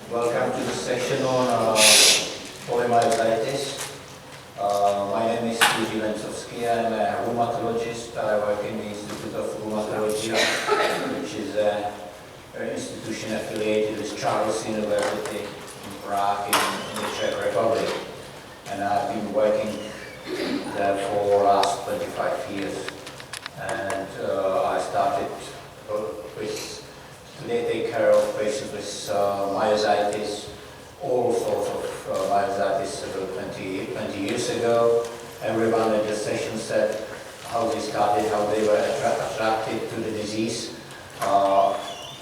Welcome to the session on polymyositis. My name is Jiri Vencovsky. I'm a rheumatologist. I work in the Institute of Rheumatology, which is an institution affiliated with Charles University in Prague in the Czech Republic. And I've been working there for the last 25 years. And I started to take care of patients with myositis, all sorts of myositis about 20 years ago. Everyone at the session said how they started, how they were attracted to the disease.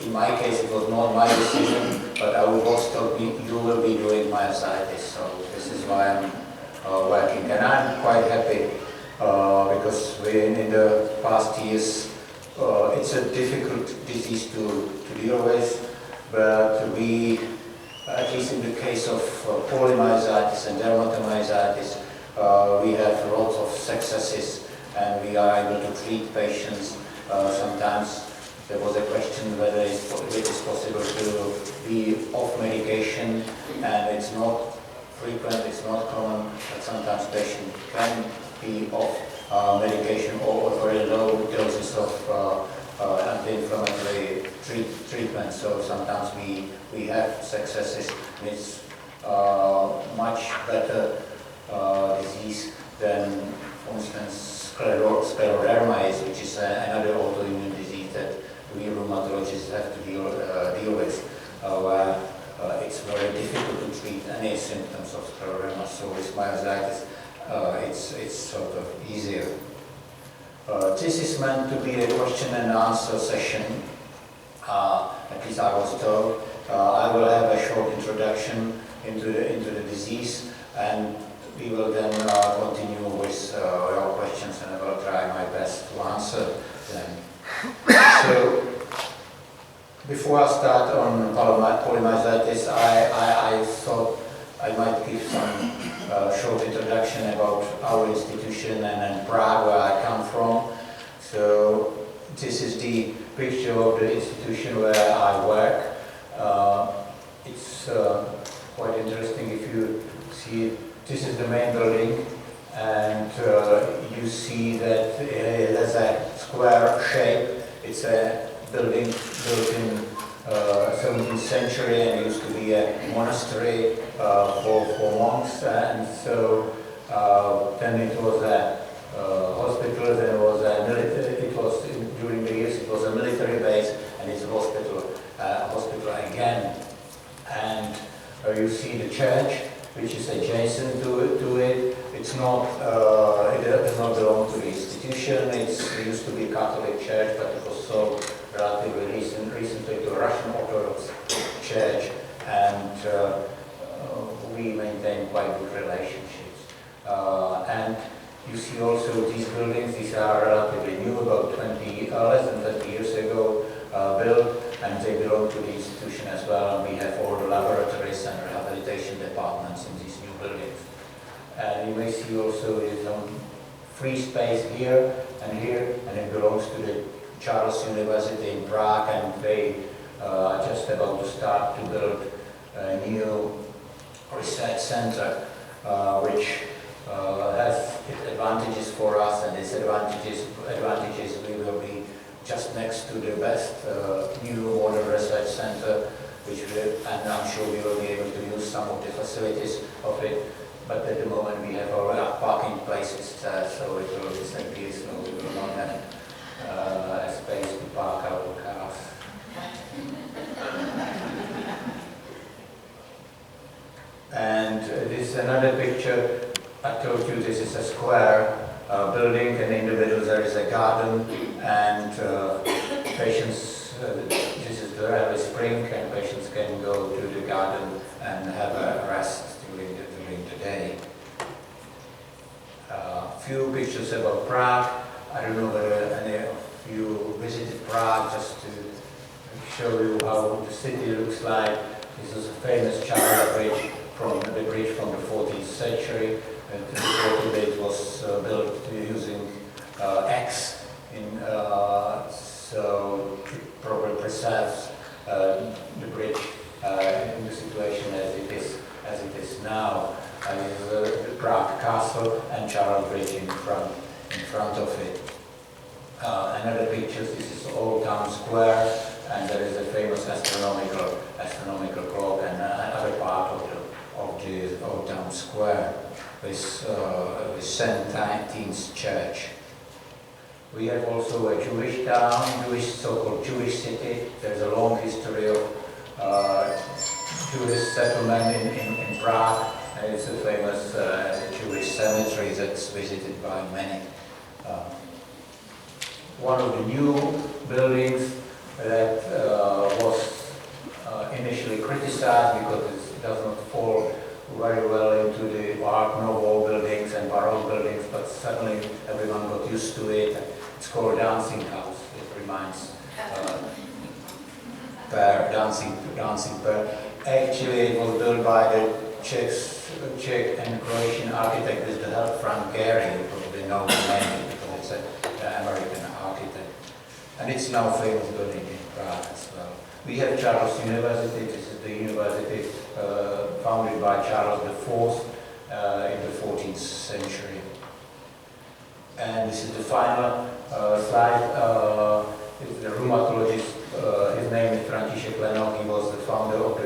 In my case, it was not my decision, but our boss told me, you will be doing myositis. So this is why I'm working. And I'm quite happy because in the past years, it's a difficult disease to deal with, but we, at least in the case of polymyositis and dermatomyositis, we have lots of successes and we are able to treat patients. Sometimes there was a question whether it is possible to be off medication, and it's not frequent, it's not common, but sometimes patients can be off medication or very low doses of anti-inflammatory treatment. So sometimes we have successes. It's much better disease than, for instance, scleroderma, which is another autoimmune disease that we rheumatologists have to deal with, where it's very difficult to treat any symptoms of scleroderma. So with myositis, it's sort of easier. This is meant to be a question and answer session, at least I was told. I will have a short introduction into the disease, and we will then continue with your questions, and I will try my best to answer them. So, before I start on polymyositis, I thought I might give some short introduction about our institution and Prague, where I come from. So this is the picture of the institution where I work. It's quite interesting if you see it. This is the main building, and you see that it has a square shape. It's a building built in 17th century and used to be a monastery for monks, and so then it was a hospital, then it was a military, during the years it was a military base, and it's a hospital again. And you see the church, which is adjacent to it. It's not, it does not belong to the institution. It used to be a Catholic church, but it was sold relatively recently to a Russian Orthodox church, and we maintain quite good relationships. And you see also these buildings, these are relatively new, about less than 20 years ago built, and they belong to the institution as well, and we have all the laboratories and rehabilitation departments in these new buildings. And you may see also some free space here, and it belongs to the Charles University in Prague, and they are just about to start to build a new research center, which has its advantages for us and disadvantages. We will be just next to the best new modern research center, and I'm sure we will be able to use some of the facilities of it. But at the moment we have our parking places there, so it will disappear, so we will not have a space to park our cars. And this is another picture. I told you this is a square building, and in the middle there is a garden, and patients, this is the early spring, and patients can go to the garden and have a rest during the day. Few pictures about Prague. I don't know whether any of you visited Prague, just to show you how the city looks like. This is a famous Charles Bridge from the 14th century. And the total bit was built using X, so it probably preserves the bridge in the situation castle and Charles Bridge in front of it. Another picture, this is Old Town Square, and there is a famous astronomical clock and another part of the Old Town Square with St. Tine's Church. We have also a Jewish town, so-called Jewish city. There's a long history of Jewish settlement in Prague, and it's a famous Jewish cemetery that's visited by many. One of the new buildings that was initially criticized because it does not fall very well into the Art Nouveau buildings and Baroque buildings, but suddenly everyone got used to it. It's called Dancing House. It reminds dancing pair. Actually, it was built by the Czech and Croatian architect with the help from Gehry. You probably know the name because it's an American architect. And it's now a famous building in Prague as well. We have Charles University. This is the university founded by Charles IV in the 14th century. And this is the final slide. It's the rheumatologist. His name is František Lenok. He was the founder of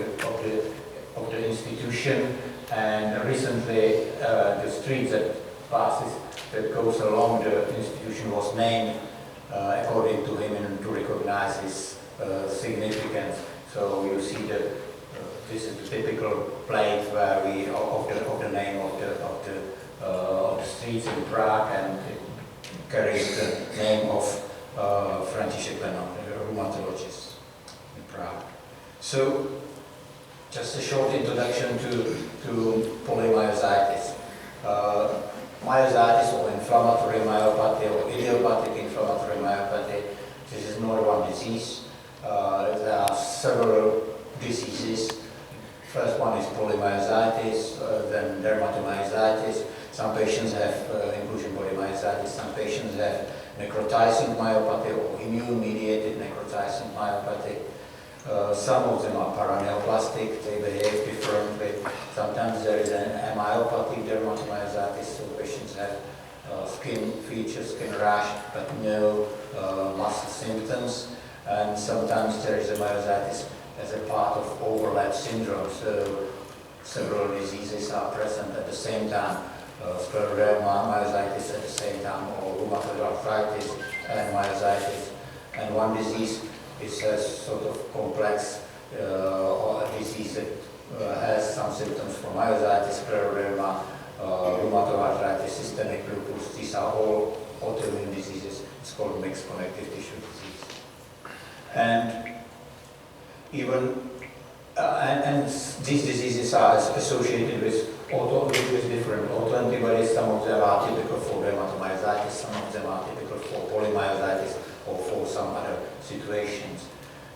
the institution. And recently, the street that goes along the institution was named according to him and to recognize his significance. So you see that this is the typical plate where of the name of the streets in Prague, and it carries the name of František Lenok, a rheumatologist in Prague. So, just a short introduction to polymyositis. Myositis, or inflammatory myopathy, or idiopathic inflammatory myopathy, this is not one disease. There are several diseases. First one is polymyositis, then dermatomyositis. Some patients have inclusion polymyositis, some patients have necrotizing myopathy or immune-mediated necrotizing myopathy. Some of them are paraneoplastic, they behave differently. Sometimes there is an amyopathic dermatomyositis, so patients have skin features, skin rash, but no muscle symptoms. And sometimes there is a myositis as a part of overlap syndrome, so several diseases are present at the same time. Scleroderma, myositis at the same time, or rheumatoid arthritis and myositis. And one disease is a sort of complex or a disease that has some symptoms for myositis, scleroderma, rheumatoid arthritis, systemic lupus. These are all autoimmune diseases. It's called mixed connective tissue disease. And even and these diseases are associated with different autoantibodies. Some of them are typical for dermatomyositis, some of them are typical for polymyositis or for some other situations.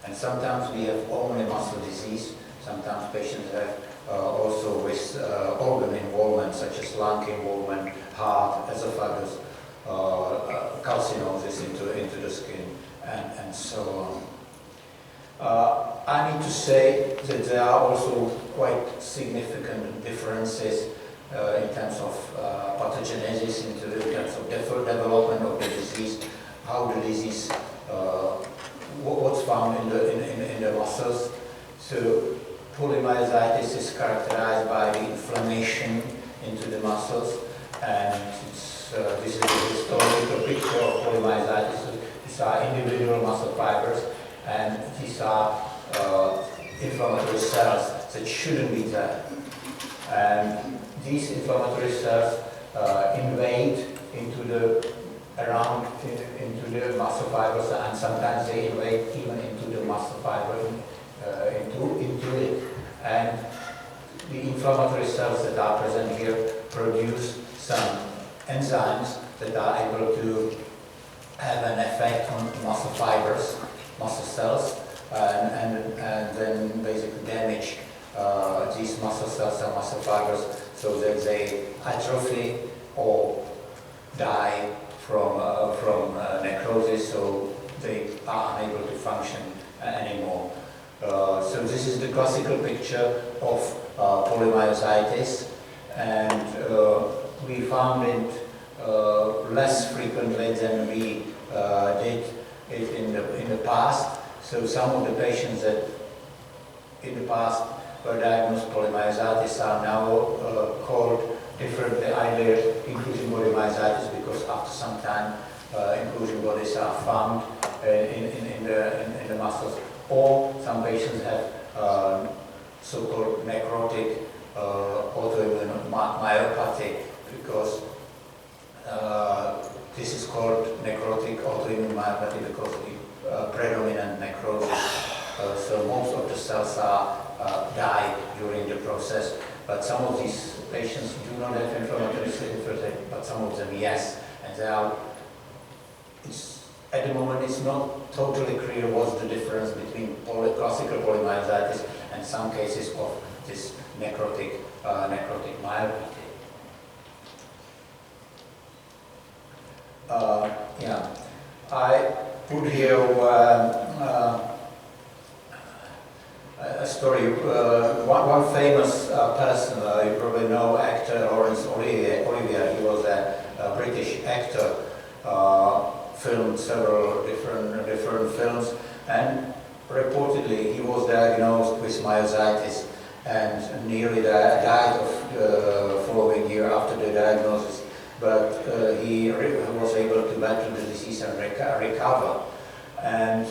And sometimes we have only muscle disease. Sometimes patients have also with organ involvement, such as lung involvement, heart, esophagus, calcinosis into the skin, and so on. I need to say that there are also quite significant differences in terms of pathogenesis, in terms of development of the disease, how the disease, what's found in the muscles. So polymyositis is characterized by the inflammation into the muscles, and this is a historical picture of polymyositis. These are individual muscle fibers, and these are inflammatory cells that shouldn't be there. And these inflammatory cells invade into the muscle fibers, and sometimes they invade even into the muscle fiber, into it. And the inflammatory cells that are present here produce some enzymes that are able to have an effect on muscle fibers, muscle cells, and then basically damage these muscle cells and muscle fibers so that they atrophy or die from necrosis, so they are unable to function anymore. So this is the classical picture of polymyositis, and we found it less frequently than we did it in the past. So some of the patients that in the past were diagnosed polymyositis are now called differently, either inclusion body myositis, because after some time inclusion bodies are found in the muscles, or some patients have so-called necrotic autoimmune myopathy, because this is called necrotic autoimmune myopathy because of the predominant necrosis. So most of the cells are die during the process, but some of these patients do not have inflammatory skin, but some of them yes, and they are. At the moment, it's not totally clear what's the difference between classical polymyositis and some cases of this necrotic myopathy. Yeah, I put here a story. One famous person, you probably know, actor Laurence Olivier. He was a British actor. Filmed several different films, and reportedly he was diagnosed with myositis and nearly died of following year after the diagnosis. But he was able to battle the disease and recover. And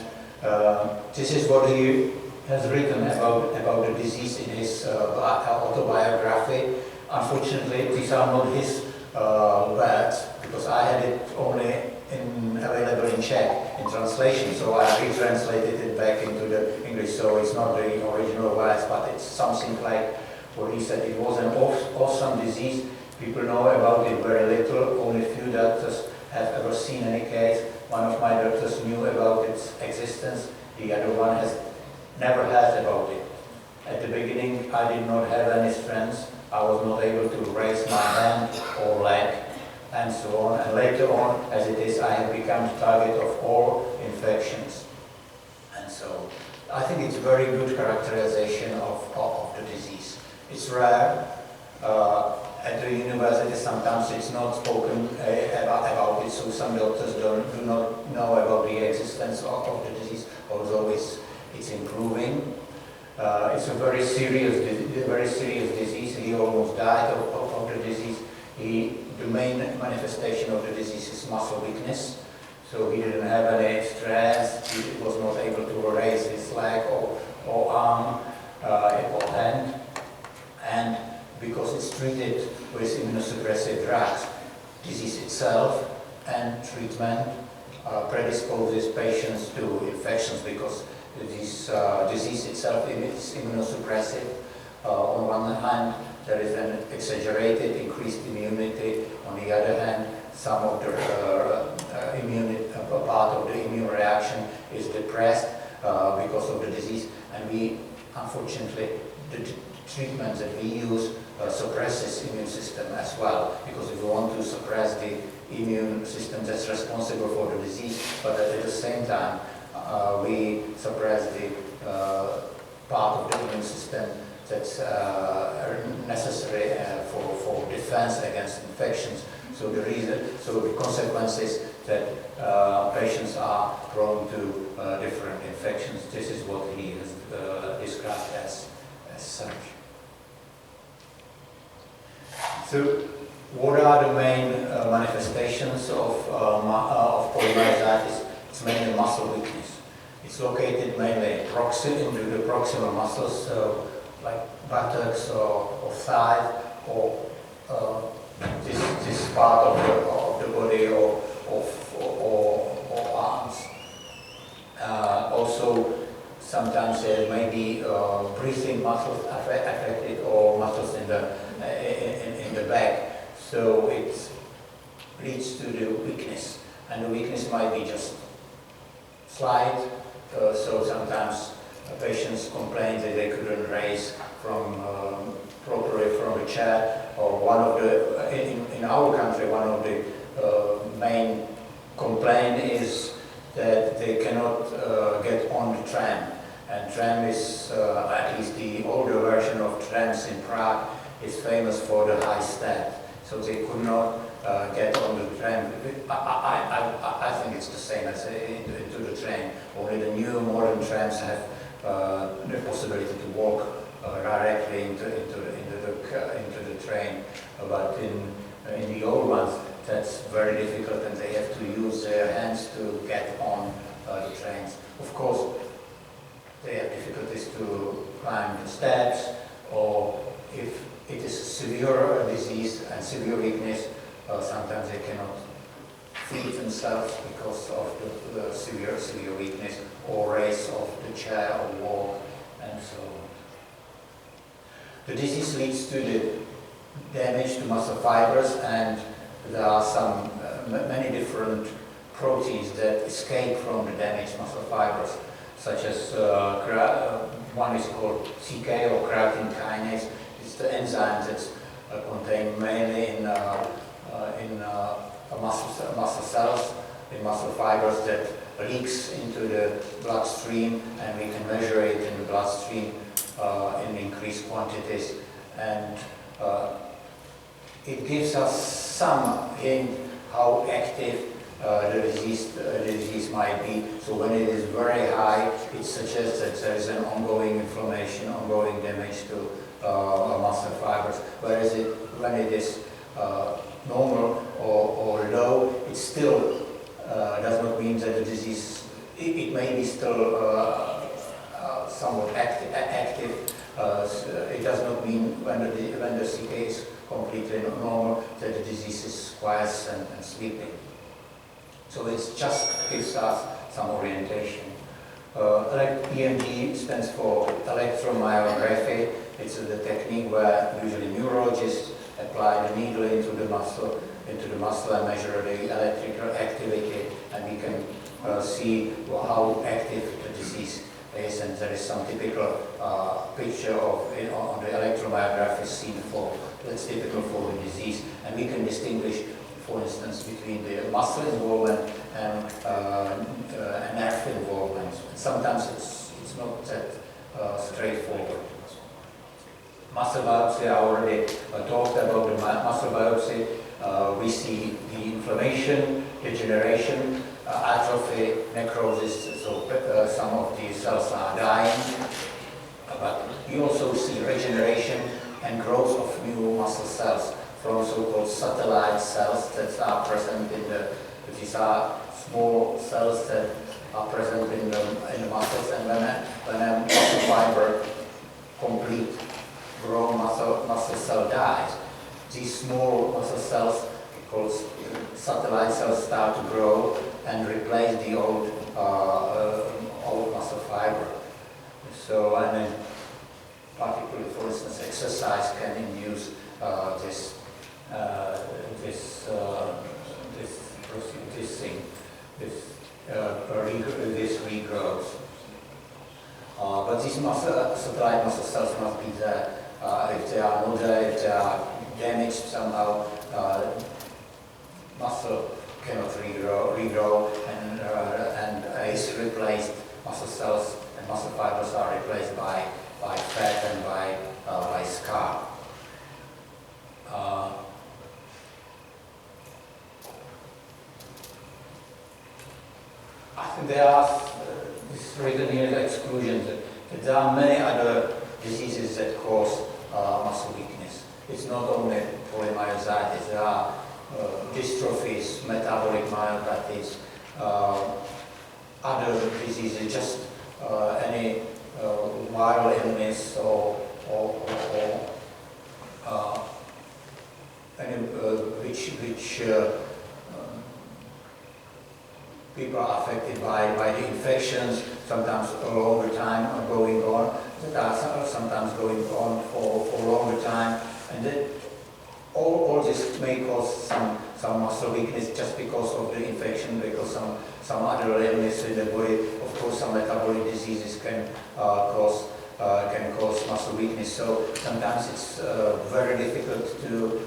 this is what he has written about the disease in his autobiography. Unfortunately, these are not his words, because I had it only available in Czech in translation, so I retranslated it back into the English, so it's not the original words, but it's something like what he said. It was an awesome disease. People know about it very little. Only few doctors have ever seen any case. One of my doctors knew about its existence. The other one has never heard about it. At the beginning, I did not have any strength. I was not able to raise my hand or leg, and so on. And later on, as it is, I have become the target of all infections. And so I think it's a very good characterization of the disease. It's rare. At the university, sometimes it's not spoken about it, so some doctors do not know about the existence of the disease, although it's improving. It's a very serious disease. He almost died of the disease. The main manifestation of the disease is muscle weakness. So he didn't have any stress. He was not able to raise his leg or arm or hand. And because it's treated with immunosuppressive drugs, disease itself and treatment predisposes patients to infections, because this disease itself is immunosuppressive. On one hand, there is an exaggerated increased immunity. On the other hand, some of the part of the immune reaction is depressed because of the disease. And we, unfortunately, the treatments that we use suppresses immune system as well, because if we want to suppress the immune system that's responsible for the disease, but at the same time we suppress the part of the immune system that's necessary for defense against infections. So the consequence is that patients are prone to different infections. This is what he has described as such. So, what are the main manifestations of polymyositis? It's mainly muscle weakness. It's located mainly into the proximal muscles, so like buttocks or thigh, or this part of the body, or arms. Also, sometimes there may be breathing muscles affected, or muscles in the back. So it leads to the weakness, and the weakness might be just slight. So sometimes patients complain that they couldn't raise properly from a chair, or one of the in our country, one of the main complaint is that they cannot get on the tram. And tram is, at least the older version of trams in Prague, is famous for the high step. so they could not get on the train. I think it's the same as into the train. Only the new modern trams have the possibility to walk directly into the train, but in the old ones that's very difficult, and they have to use their hands to get on the trains. Of course, they have difficulties to climb the steps, or if it is a severe disease and severe weakness, sometimes they cannot feed themselves because of the severe weakness, or raise off the chair or walk, and so on. The disease leads to the damage to muscle fibers, and there are many different proteins that escape from the damaged muscle fibers, such as one is called CK, or creatine kinase. It's the enzyme that's contained mainly in muscle cells, in muscle fibers, that leaks into the bloodstream, and we can measure it in the bloodstream in increased quantities, and it gives us some hint how active the disease might be. So when it is very high, it suggests that there is an ongoing inflammation, ongoing damage to muscle fibers. Whereas when it is normal or low, it still does not mean that the disease, it may be still somewhat active. It does not mean when the CK is completely normal that the disease is quiet and sleeping. So it just gives us some orientation. EMG stands for electromyography. It's the technique where usually neurologists apply the needle into the muscle and measure the electrical activity, and we can see how active the disease is. And there is some typical picture of on the electromyography scene that's typical for the disease, and we can distinguish, for instance, between the muscle involvement and nerve involvement. Sometimes it's not that straightforward. Muscle biopsy, I already talked about the muscle biopsy. We see the inflammation, degeneration, atrophy, necrosis, so some of the cells are dying. But we also see regeneration and growth of new muscle cells from so-called satellite cells that are present these are small cells that are present in the muscles, and when a muscle fiber, complete grown muscle cell dies, these small muscle cells, called satellite cells, start to grow and replace the old muscle fiber. So, and then particularly, for instance, exercise can induce this regrowth. But these satellite muscle cells must be there. If they are not there, if they are damaged somehow, muscle cannot regrow, and is replaced. Muscle cells and muscle fibers are replaced by fat and by scar. I think there are, this is written here, the exclusions, that there are many other diseases that cause muscle weakness. It's not only polymyositis, there are dystrophies, metabolic myopathies, other diseases, just any viral illness or any which people are affected by the infections, sometimes a longer time going on, that are sometimes going on for a longer time, and that all this may cause some muscle weakness just because of the infection, because some other illness in the body. Of course, some metabolic diseases can cause muscle weakness. So sometimes it's very difficult to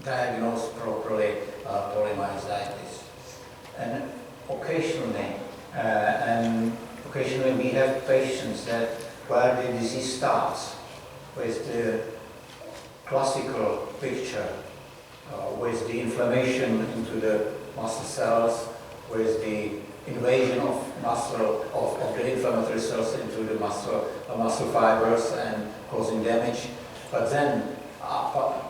diagnose properly polymyositis. And occasionally we have patients where the disease starts with the classical picture with the inflammation into the muscle cells, with the invasion of muscle, of the inflammatory cells into the muscle fibers and causing damage. But then,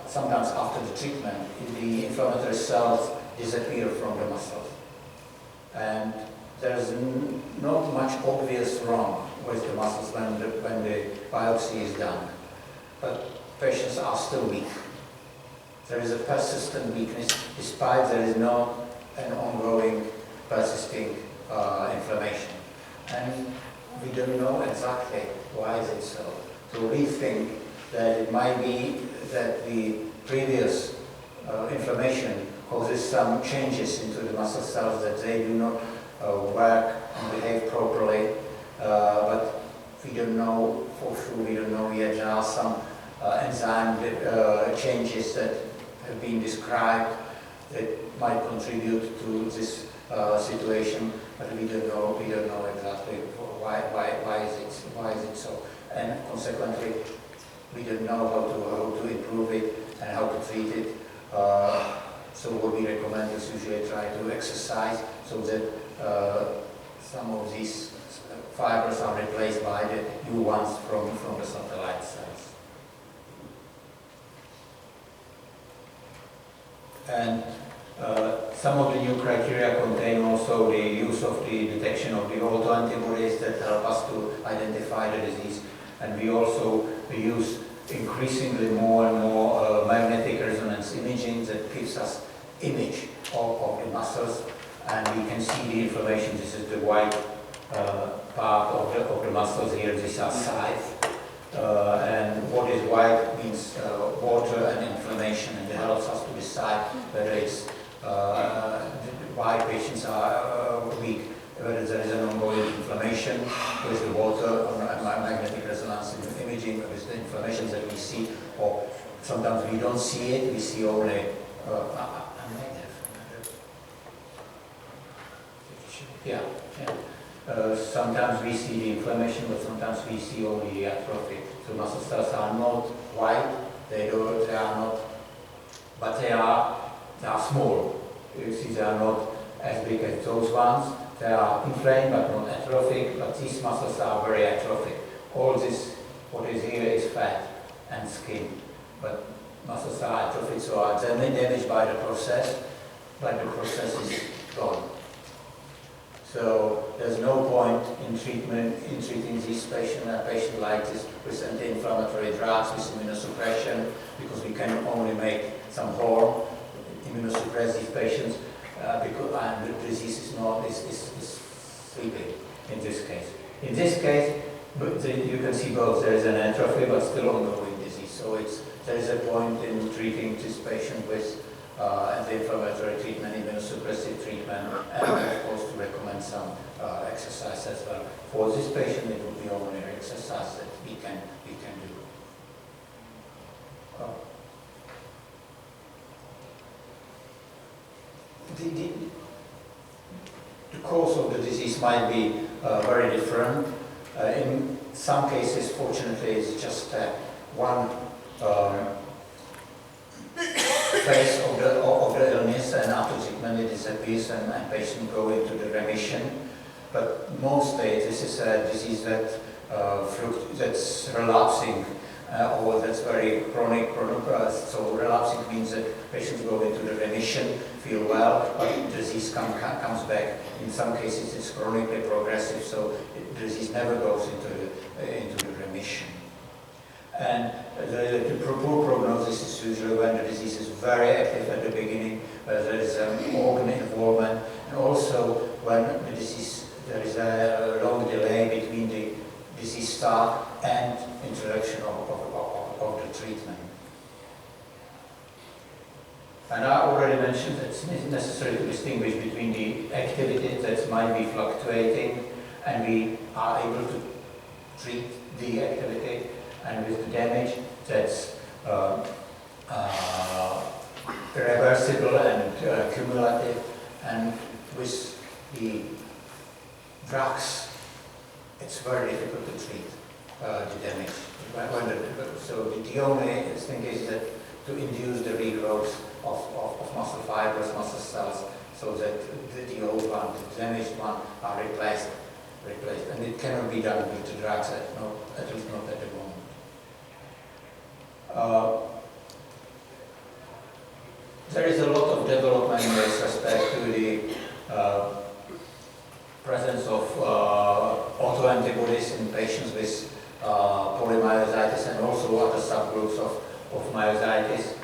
sometimes after the treatment, the inflammatory cells disappear from the muscles. And there's not much obvious wrong with the muscles when the biopsy is done. But patients are still weak. There is a persistent weakness, despite there is not an ongoing, persisting inflammation. And we don't know exactly why is it so. So we think that it might be that the previous inflammation causes some changes into the muscle cells, that they do not work and behave properly, but we don't know for sure, we don't know yet. There are some enzyme changes that have been described that might contribute to this situation, but we don't know exactly why is it so, and consequently we don't know how to improve it and how to treat it. So what we recommend is usually try to exercise so that some of these fibers are replaced by the new ones from the satellite cells. And some of the new criteria contain also the use of the detection of the autoantibodies that help us to identify the disease. And we also use increasingly more and more magnetic resonance imaging that gives us image of the muscles, and we can see the inflammation. This is the white part of the muscles here. These are size. And what is white means water and inflammation, and it helps us to decide whether it's why patients are weak, whether there is an ongoing inflammation with the water and magnetic resonance imaging, with the inflammation that we see, or sometimes we don't see it, we see only sometimes we see the inflammation, but sometimes we see only the atrophy. So muscle cells are not white, they are not, but they are small. You see, they are not as big as those ones. They are inflamed but not atrophic, but these muscles are very atrophic. All this, what is here, is fat and skin, but muscles are atrophic, so are damaged by the process, but the process is gone. So there's no point in treating this patient, a patient like this, with anti-inflammatory drugs, with immunosuppression, because we can only make some harm, immunosuppress these patients, and the disease is sleeping in this case. In this case, you can see both. There is an atrophy, but still ongoing disease. So there is a point in treating this patient with anti-inflammatory treatment, immunosuppressive treatment, and of course to recommend some exercise as well. For this patient, it would be only exercise that we can do. The course of the disease might be very different. In some cases, fortunately, it's just one phase of the illness, and after treatment it disappears and patient go into the remission. But mostly this is a disease that's relapsing or that's very chronic. So relapsing means that patients go into the remission, feel well, but the disease comes back. In some cases it's chronically progressive, so the disease never goes into the remission. And the poor prognosis is usually when the disease is very active at the beginning, where there is organ involvement, and also when the disease, there is a long delay between the disease start and introduction of the treatment. And I already mentioned that it's necessary to distinguish between the activity that might be fluctuating, and we are able to treat the activity, and with the damage that's irreversible and cumulative, and with the drugs, it's very difficult to treat. the damage. So the only thing is that to induce the regrowth of muscle fibers, muscle cells, so that the old one, the damaged one, are replaced. And it cannot be done with the drugs, at least not at the moment. There is a lot of development with respect to the presence of autoantibodies in patients with polymyositis and also other subgroups of myositis.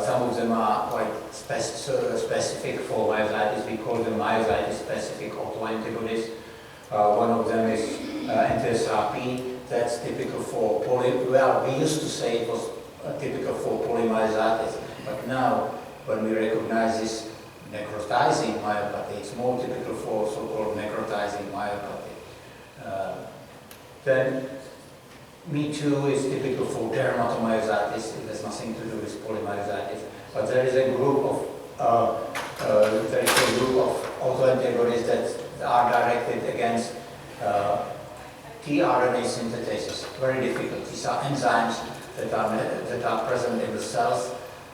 Some of them are quite specific for myositis. We call them myositis-specific autoantibodies. One of them is NTSRP. That's typical for well, we used to say it was typical for polymyositis, but now when we recognize this necrotizing myopathy, it's more typical for so-called necrotizing myopathy. Then Me2 is typical for dermatomyositis. It has nothing to do with polymyositis. But there is a group of autoantibodies that are directed against tRNA synthetases. Very difficult. These are enzymes that are present in the cells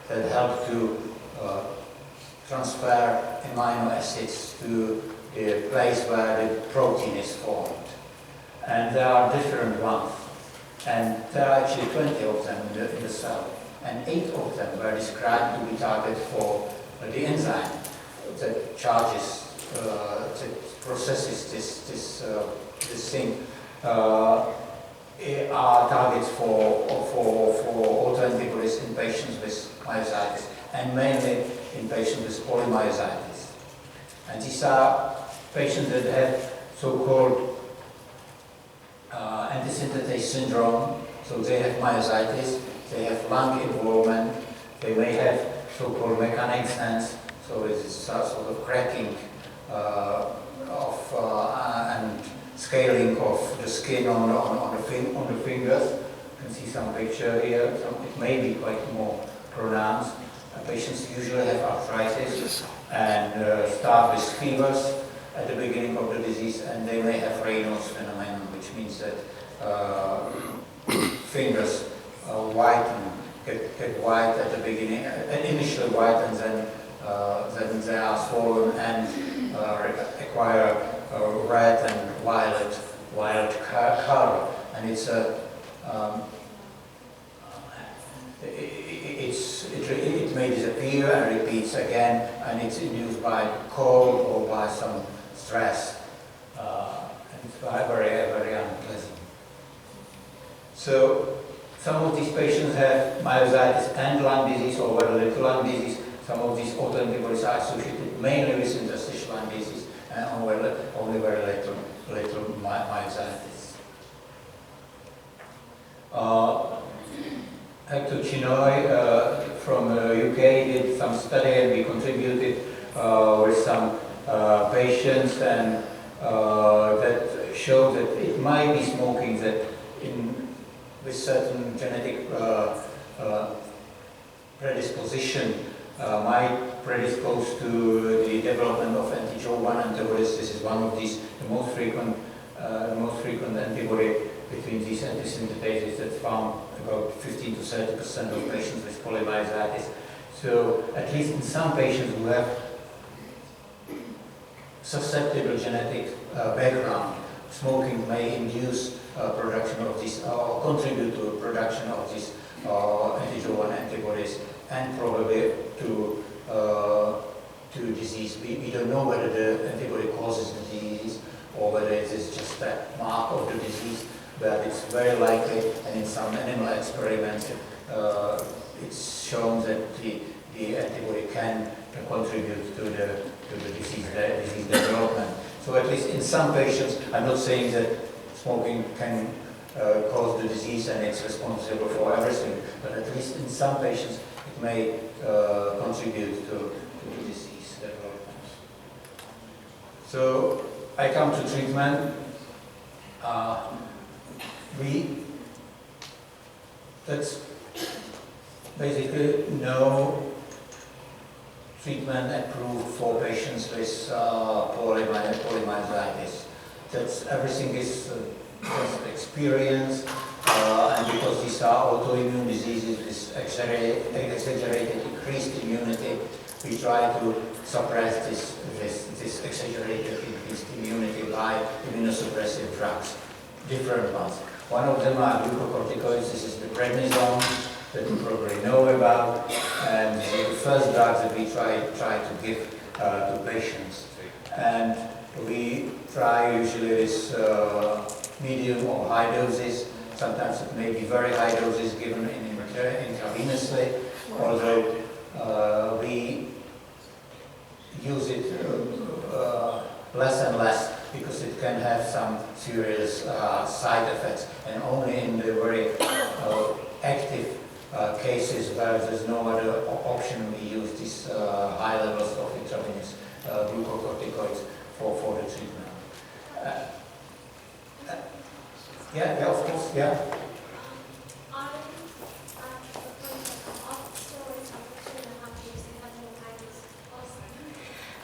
that help to transfer amino acids to the place where the protein is formed. And there are different ones. And there are actually 20 of them in the cell. And 8 of them were described to be targeted for the enzyme that charges, that processes this thing. Are targets for autoantibodies in patients with myositis, and mainly in patients with polymyositis. And these are patients that have so-called antisynthetase syndrome, so they have myositis, they have lung involvement, they may have so-called mechanic sense, so it is sort of cracking and scaling of the skin on the fingers. You can see some picture here. It may be quite more pronounced. Patients usually have arthritis and start with fevers at the beginning of the disease, and they may have Raynaud's phenomenon, which means that fingers get white at the beginning, initially white, and then they are swollen and acquire red and violet color, and it may disappear and repeats again, and it's induced by cold or by some stress, and it's very, very unpleasant. So some of these patients have myositis and lung disease or very little lung disease. Some of these autoantibodies are associated mainly with interstitial lung disease and only very little myositis. Hector Chinoy from UK did some study, and we contributed with some patients, and that showed that it might be smoking that with certain genetic predisposition might predispose to the development of anti-Jo1 antibodies. This is one of these, the most frequent antibody between these antisynthetase that's found about 15 to 30% of patients with polymyositis. So at least in some patients who have susceptible genetic background, smoking may induce production of these or contribute to production of these anti-Jo1 antibodies, and probably to disease. We don't know whether the antibody causes the disease or whether it is just a mark of the disease, but it's very likely, and in some animal experiments it's shown that the antibody can contribute to the disease development. So at least in some patients, I'm not saying that smoking can cause the disease and it's responsible for everything, but at least in some patients it may contribute to the disease development. So I come to treatment. That's basically no treatment approved for patients with polymyositis. That's everything is just experience, and because these are autoimmune diseases with exaggerated increased immunity, we try to suppress this exaggerated increased immunity by immunosuppressive drugs, different ones. One of them are glucocorticoids. This is the prednisone that you probably know about, and the first drugs that we try to give to patients. And we try usually this medium or high doses. Sometimes it may be very high doses given intravenously, although we use it less and less because it can have some serious side effects, and only in the very active cases where there's no other option, we use these high levels of intravenous glucocorticoids for the treatment. Yeah, of course, yeah.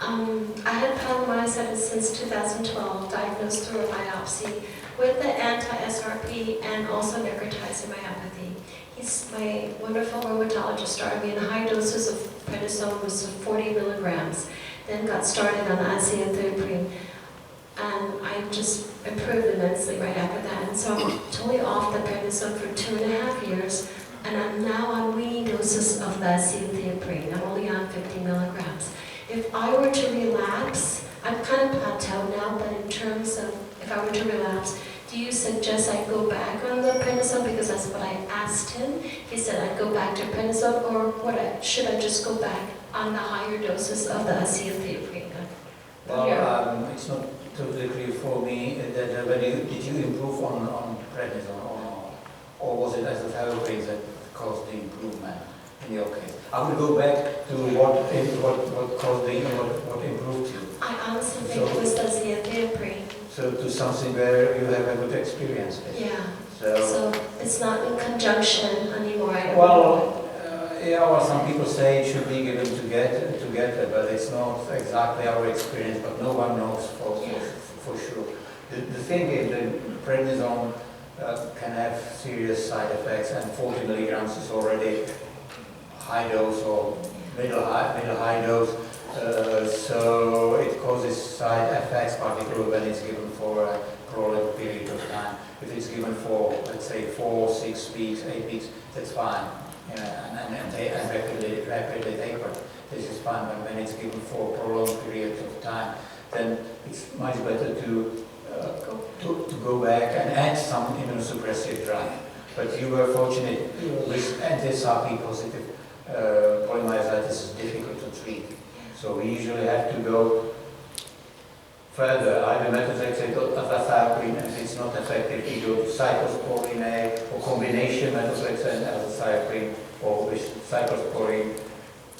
I had polymyositis since 2012, diagnosed through a biopsy with the anti-SRP and also necrotizing myopathy. My wonderful rheumatologist started me in high doses of prednisone, was 40 milligrams, then got started on azathioprine, and I just improved immensely right after that. And so I'm totally off the prednisone for 2.5 years, and I'm now on weaning doses of the azathioprine. I'm only on 50 milligrams. If I were to relapse, I'm kind of plateaued now, but in terms of if I were to relapse, do you suggest I go back on the prednisone? Because that's what I asked him. He said I'd go back to prednisone, or should I just go back on the higher doses of the azathioprine? Well, it's not totally clear for me that whether did you improve on prednisone or was it azathioprine that caused the improvement in your case? I will go back to what caused what improved you. I honestly think it was the azathioprine. So to something where you have a good experience with. Yeah. So it's not in conjunction anymore. Well, some people say it should be given together, but it's not exactly our experience. But no one knows for sure. The thing is that prednisone can have serious side effects, and 40 milligrams is already high dose or middle high dose. So it causes side effects, particularly when it's given for a prolonged period of time. If it's given for, let's say, 4, 6 weeks, 8 weeks, that's fine. And rapidly taper, this is fine. But when it's given for a prolonged period of time, then it's much better to go back and add some immunosuppressive drug. But you were fortunate with anti-SRP positive polymyositis is difficult to treat. So we usually have to go further. Either methotrexate or azathioprine, if it's not effective, we go to cyclosporine A, or combination methotrexate and azathioprine, or with cyclosporine,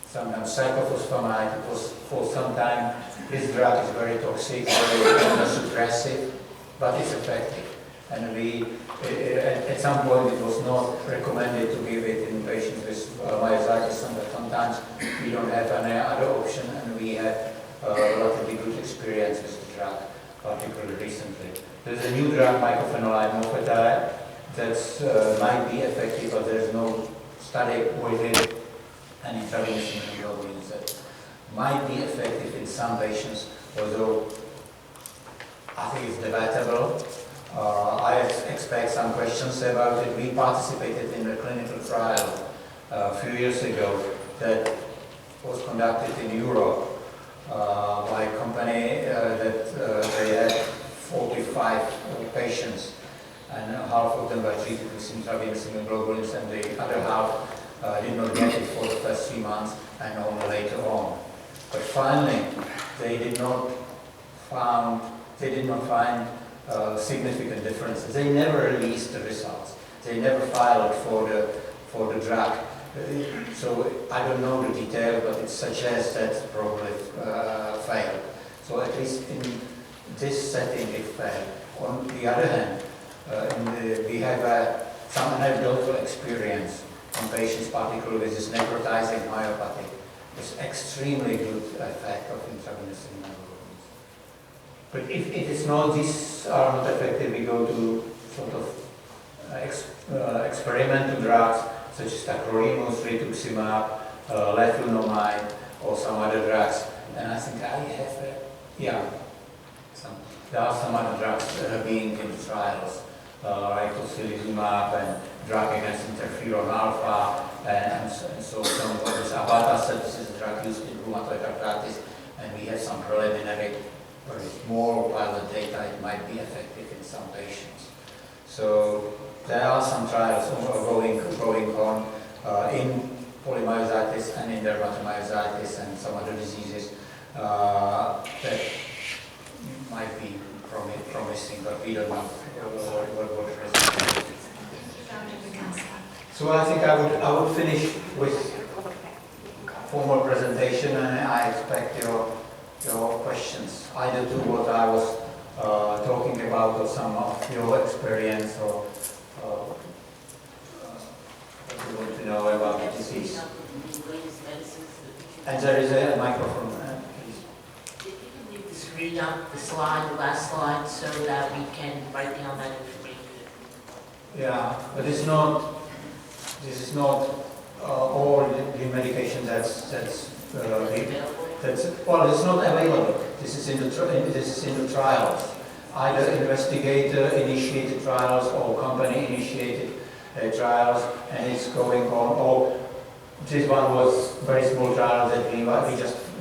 sometimes cyclophosphamide, because for some time this drug is very toxic, very immunosuppressive, but it's effective. And we, at some point, it was not recommended to give it in patients with myositis, and sometimes we don't have any other option, and we had relatively good experience with the drug, particularly recently. There's a new drug, mycophenolate mofetil, that might be effective, but there's no study with it, and intravenous immunoglobulins that might be effective in some patients, although I think it's debatable. I expect some questions about it. We participated in a clinical trial a few years ago that was conducted in Europe by a company that they had 45 patients, and half of them were treated with intravenous immunoglobulins, and the other half did not get it for the first 3 months and only later on. But finally, they did not find significant differences. They never released the results. They never filed for the drug. So I don't know the detail, but it suggests that probably failed. So at least in this setting it failed. On the other hand, we have some anecdotal experience on patients, particularly with this necrotizing myopathy. It's extremely good effect of intravenous immunoglobulins. But if it is not, these are not effective, we go to sort of experimental drugs such as tacrolimus, rituximab, leflunomide, or some other drugs. And I think I have, there are some other drugs being in trials, like tocilizumab and drug against interferon alpha, and so some of those. Abatacept, this is a drug used in rheumatoid arthritis, and we have some preliminary, very small pilot data. It might be effective in some patients. So there are some trials going on in polymyositis and in dermatomyositis and some other diseases that might be promising, but we don't know what the result is. So I think I would finish with formal presentation, and I expect your questions, either to what I was talking about or some of your experience, or what you want to know about the disease. And there is a microphone, please. If you can just read out the slide, the last slide, so that we can write down that information. Yeah, but this is not all the medication that's well, it's not available. This is in the trials, either investigator-initiated trials or company-initiated trials, and it's going on. Or this one was very small trial that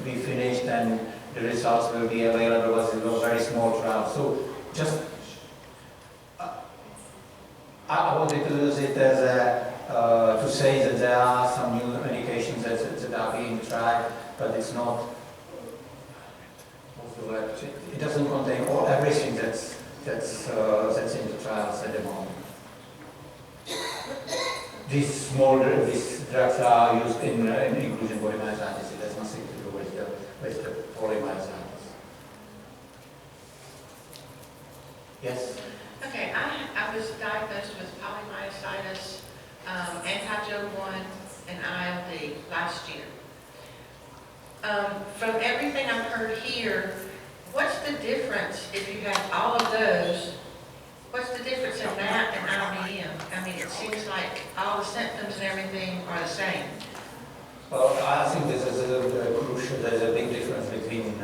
we finished, and the results will be available. It was a very small trial. So just I wanted to use it as to say that there are some new medications that are being tried, but it's not. It doesn't contain everything that's in the trials at the moment. These drugs are used in inclusion polymyositis. It has nothing to do with the polymyositis. Yes. Okay, I was diagnosed with polymyositis, anti-Jo1, and ILD last year. From everything I've heard here, what's the difference if you have all of those? What's the difference in that and IBM? I mean, it seems like all the symptoms and everything are the same. Well, I think there's a big difference between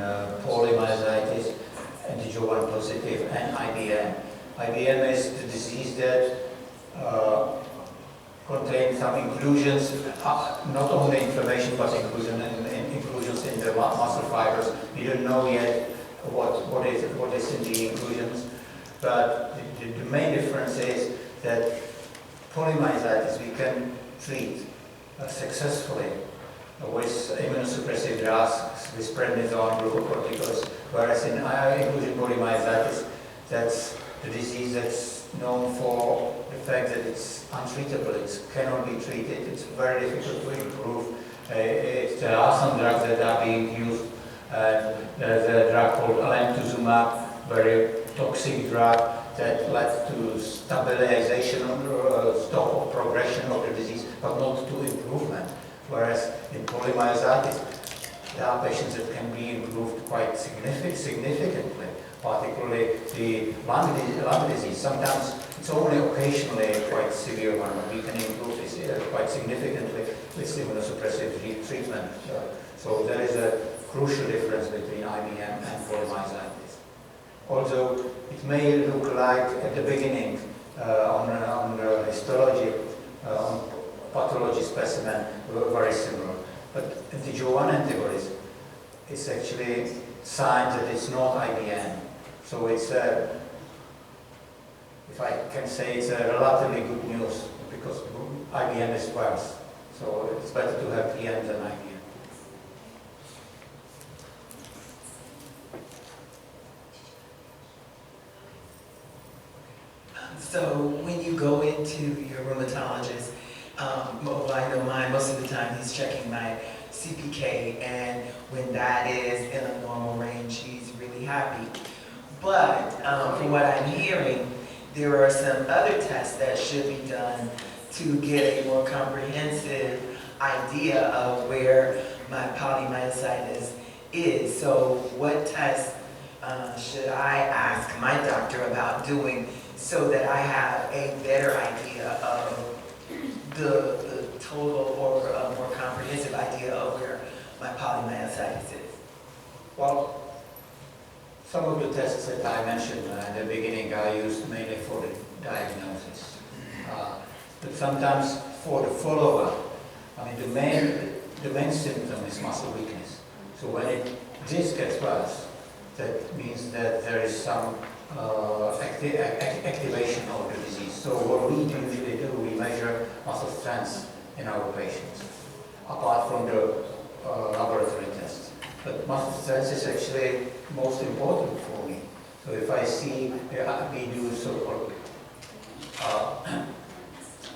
polymyositis, anti-Jo1 positive, and IBM. IBM is the disease that contains some inclusions, not only inflammation, but inclusions in the muscle fibers. We don't know yet what is in the inclusions, but the main difference is that polymyositis we can treat successfully with immunosuppressive drugs, with prednisone, glucocorticoids, whereas in inclusion polymyositis, that's the disease that's known for the fact that it's untreatable, it cannot be treated, it's very difficult to improve. There are some drugs that are being used. There's a drug called alemtuzumab, very toxic drug that led to stabilization or stop of progression of the disease, but not to improvement. Whereas in polymyositis, there are patients that can be improved quite significantly, particularly the lung disease. Sometimes it's only occasionally a quite severe one, but we can improve this quite significantly with immunosuppressive treatment. So there is a crucial difference between IBM and polymyositis. Although it may look like at the beginning on the histology, on pathology specimen, very similar. But the Jo1 antibodies, it's actually signs that it's not IBM. So it's if I can say, it's a relatively good news because IBM is worse. So it's better to have PM than IBM. So when you go into your rheumatologist, well, I know mine, most of the time he's checking my CPK, and when that is in a normal range, he's really happy. But from what I'm hearing, there are some other tests that should be done to get a more comprehensive idea of where my polymyositis is. So what tests should I ask my doctor about doing so that I have a better idea of the total or a more comprehensive idea of where my polymyositis is. Well, some of the tests that I mentioned in the beginning I used mainly for the diagnosis. But sometimes for the follow-up, I mean the main symptom is muscle weakness. So when this gets worse, that means that there is some activation of the disease. So what we usually do, we measure muscle strength in our patients, apart from the laboratory tests. But muscle strength is actually most important for me. So if I see, we do so-called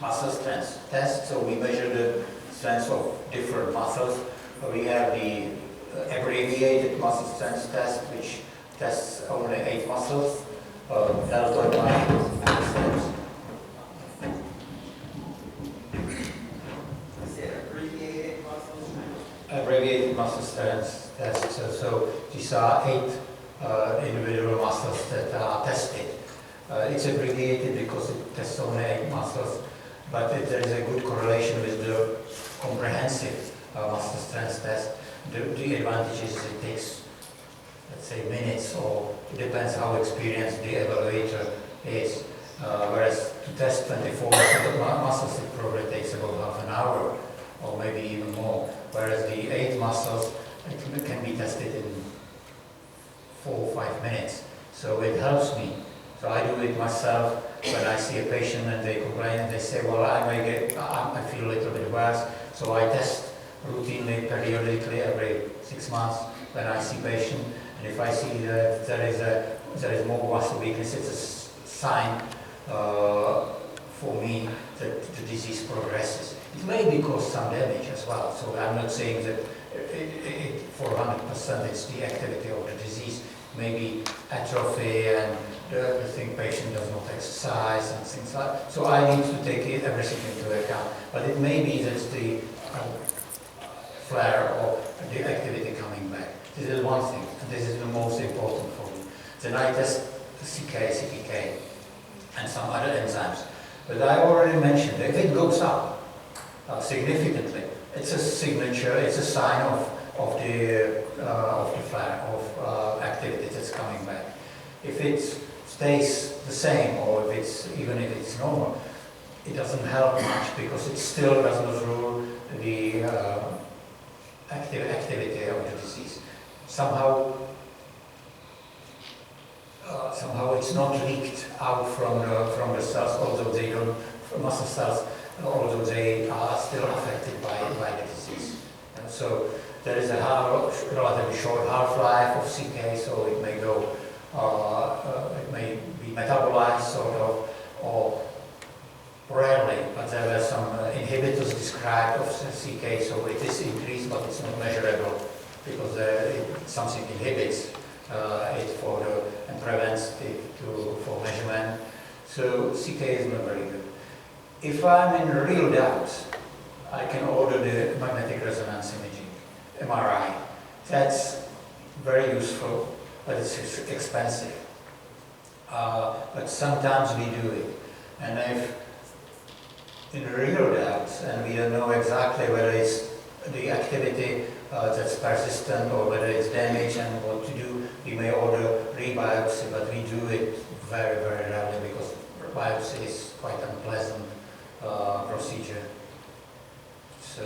muscle strength test, so we measure the strength of different muscles. We have the abbreviated muscle strength test, which tests only 8 muscles, deltoid muscles. Abbreviated muscle strength test. So these are 8 individual muscles that are tested. It's abbreviated because it tests only 8 muscles, but there is a good correlation with the comprehensive muscle strength test. The advantage is it takes, let's say, minutes, or it depends how experienced the evaluator is. Whereas to test 24 muscles, it probably takes about half an hour, or maybe even more. Whereas the 8 muscles, it can be tested in 4 or 5 minutes. So it helps me. So I do it myself when I see a patient and they complain and they say, well, I feel a little bit worse. So I test routinely, periodically, every 6 months when I see patient. And if I see that there is more muscle weakness, it's a sign for me that the disease progresses. It may cause some damage as well. So I'm not saying that for 100% it's the activity of the disease. Maybe atrophy and the patient does not exercise and things like that. So I need to take everything into account. But it may be that's the flare or the activity coming back. This is one thing, and this is the most important for me. Then I test CK, CPK, and some other enzymes. But I already mentioned, if it goes up significantly, it's a signature, it's a sign of the flare, of activity that's coming back. If it stays the same, or even if it's normal, it doesn't help much because it still doesn't rule the activity of the disease. Somehow it's not leaked out from the cells, although they don't, muscle cells, although they are still affected by the disease. And so there is a relatively short half-life of CK, so it may go, it may be metabolized sort of, or rarely, but there were some inhibitors described of CK, so it is increased, but it's not measurable because something inhibits it and prevents it for measurement. So CK is not very good. If I'm in real doubt, I can order the magnetic resonance imaging, MRI. That's very useful, but it's expensive. But sometimes we do it. And if in real doubt, and we don't know exactly whether it's the activity that's persistent or whether it's damage and what to do, we may order rebiopsy, but we do it very, very rarely because biopsy is quite unpleasant procedure. So,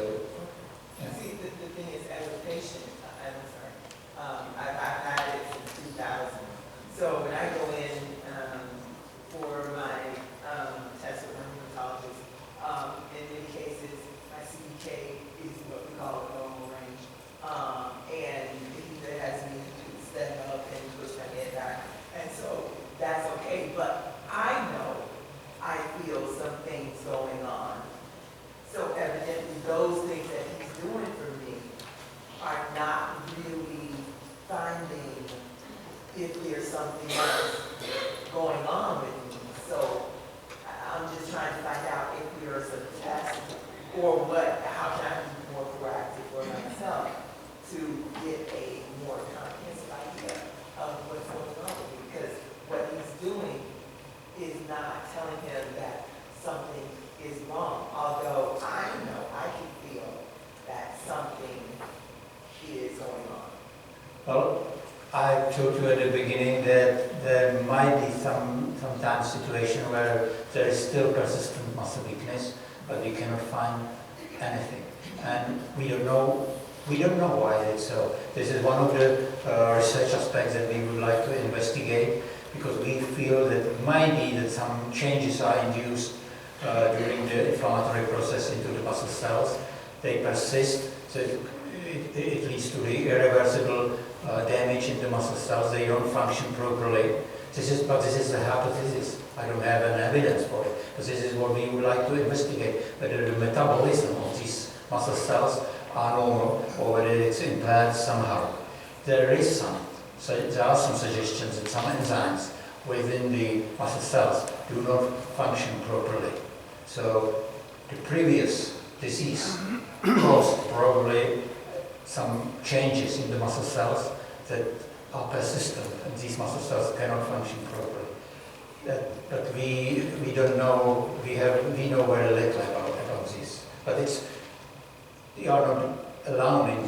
yeah. See, the thing is, as a patient, I'm sorry, I've had it since 2000. So when I go in for my test with my rheumatologist, in many cases, my CPK is what we call a normal range. And he has me stand up and push my head back. And so that's okay. But I feel some things going on. So evidently those things that he's doing for me are not really finding if there's something else going on with me. So I'm just trying to find out if there's a test or how can I be more proactive for myself to get a more comprehensive idea of what's going on with me. Because what he's doing is not telling him that something is wrong, although I know, I can feel that something is going on. Well, I told you at the beginning that there might be sometimes situation where there is still persistent muscle weakness, but we cannot find anything. And we don't know why it's so. This is one of the research aspects that we would like to investigate, because we feel that it might be that some changes are induced during the inflammatory process into the muscle cells. They persist, so it leads to the irreversible damage in the muscle cells. They don't function properly. This is a hypothesis. I don't have an evidence for it, but this is what we would like to investigate, whether the metabolism of these muscle cells are normal or whether it's impaired somehow. There are some suggestions that some enzymes within the muscle cells do not function properly. So the previous disease caused probably some changes in the muscle cells that are persistent, and these muscle cells cannot function properly. But we don't know. We know very little about this. But we are not alone in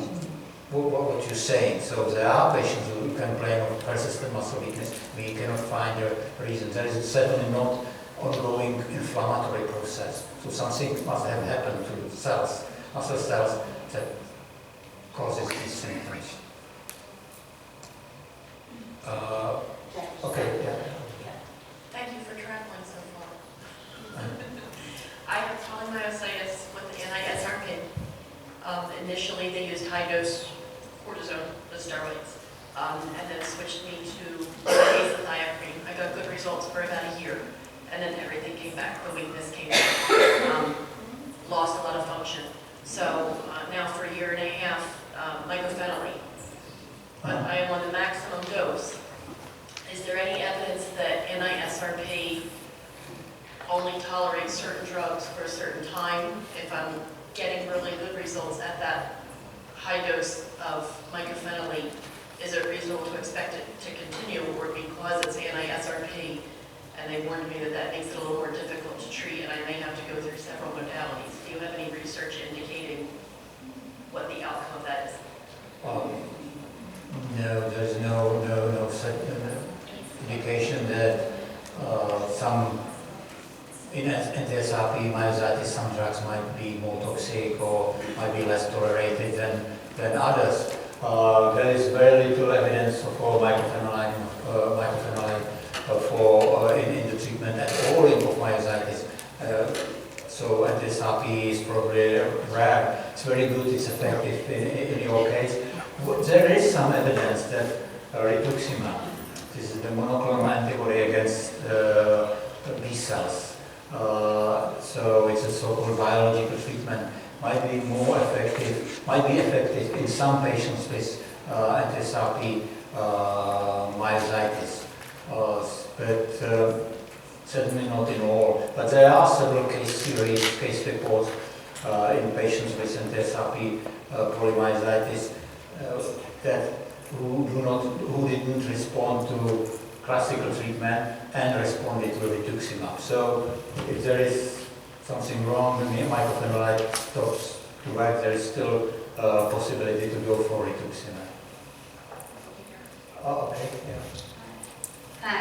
what you're saying. So there are patients who complain of persistent muscle weakness. We cannot find a reason. There is certainly not ongoing inflammatory process. So something must have happened to the cells, muscle cells, that causes these symptoms. Okay, yeah. Thank you for traveling so far. I have polymyositis with the anti-SRP. Initially, they used high-dose cortisone, the steroids, and then switched me to azathioprine. I got good results for about a year, and then everything came back. The weakness came back. Lost a lot of function. So now for a year and a half, myopathy. But I am on the maximum dose. Is there any evidence that anti-SRP only tolerates certain drugs for a certain time? If I'm getting really good results at that high dose of mycophenolate, is it reasonable to expect it to continue, or because it's anti-SRP and they warned me that that makes it a little more difficult to treat and I may have to go through several modalities? Do you have any research indicating what the outcome of that is? No, there's no such indication that some in anti-SRP myositis, some drugs might be more toxic or might be less tolerated than others. There is very little evidence for mycophenolate in the treatment at all of myositis. So anti-SRP is probably rare. It's very good, it's effective in your case. There is some evidence that rituximab, this is the monoclonal antibody against B cells, so it's a so-called biological treatment, might be effective in some patients with anti-SRP myositis, but certainly not in all. But there are several case reports in patients with anti-SRP polymyositis who didn't respond to classical treatment and responded to rituximab. So if there is something wrong, the mycophenolate stops to work, there is still a possibility to go for rituximab. Oh, okay, yeah. Hi,